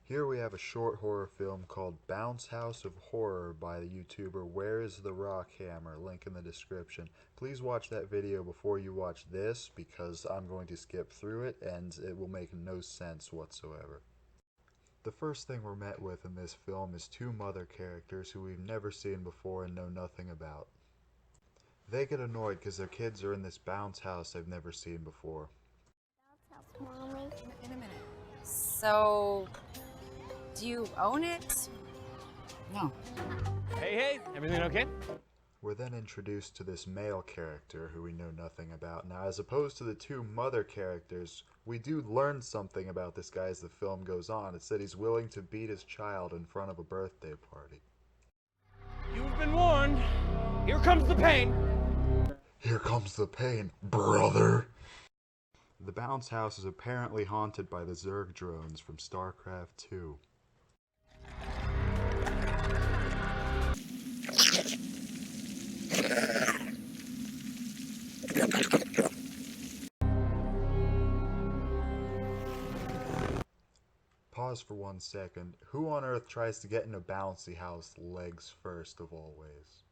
Here we have a short horror film called Bounce House of Horror by the YouTuber Where is the Rock Hammer, link in the description. Please watch that video before you watch this because I'm going to skip through it and it will make no sense whatsoever. The first thing we're met with in this film is two mother characters who we've never seen before and know nothing about. They get annoyed because their kids are in this bounce house they've never seen before. Mommy. In a minute. So, do you own it? No. Hey, everything okay? We're then introduced to this male character who we know nothing about. Now, as opposed to the two mother characters, we do learn something about this guy as the film goes on. It's that he's willing to beat his child in front of a birthday party. You've been warned. Here comes the pain. Here comes the pain, brother! The bounce house is apparently haunted by the Zerg drones from StarCraft 2. Pause for 1 second. Who on earth tries to get in a bouncy house legs first of all ways?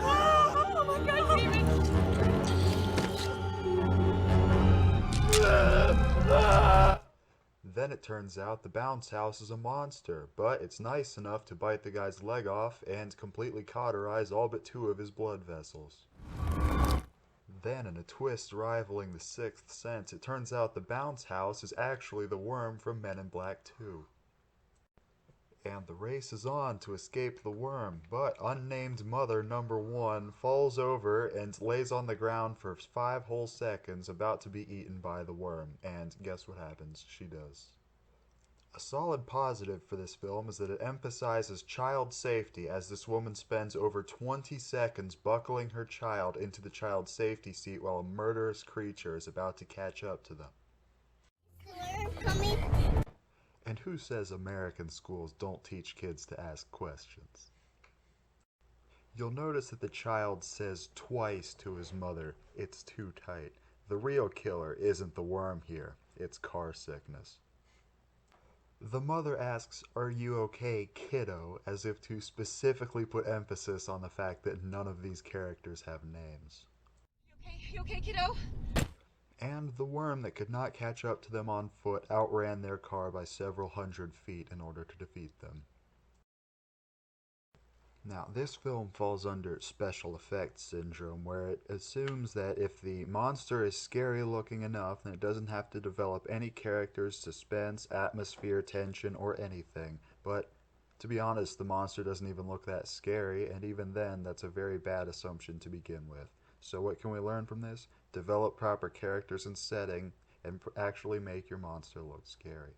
Oh my God, Then it turns out the bounce house is a monster, but it's nice enough to bite the guy's leg off and completely cauterize all but two of his blood vessels. Then, in a twist rivaling the Sixth Sense, it turns out the bounce house is actually the worm from Men in Black 2. And the race is on to escape the worm, but unnamed mother number 1 falls over and lays on the ground for 5 whole seconds about to be eaten by the worm, and guess what happens? She does. A solid positive for this film is that it emphasizes child safety as this woman spends over 20 seconds buckling her child into the child's safety seat while a murderous creature is about to catch up to them. And who says American schools don't teach kids to ask questions? You'll notice that the child says twice to his mother, "It's too tight." The real killer isn't the worm here, it's car sickness. The mother asks, "Are you okay, kiddo?" as if to specifically put emphasis on the fact that none of these characters have names. You okay, kiddo? And the worm that could not catch up to them on foot outran their car by several hundred feet in order to defeat them. Now, this film falls under special effects syndrome, where it assumes that if the monster is scary looking enough, then it doesn't have to develop any characters, suspense, atmosphere, tension, or anything. But, to be honest, the monster doesn't even look that scary, and even then, that's a very bad assumption to begin with. So what can we learn from this? Develop proper characters and setting, and actually make your monster look scary.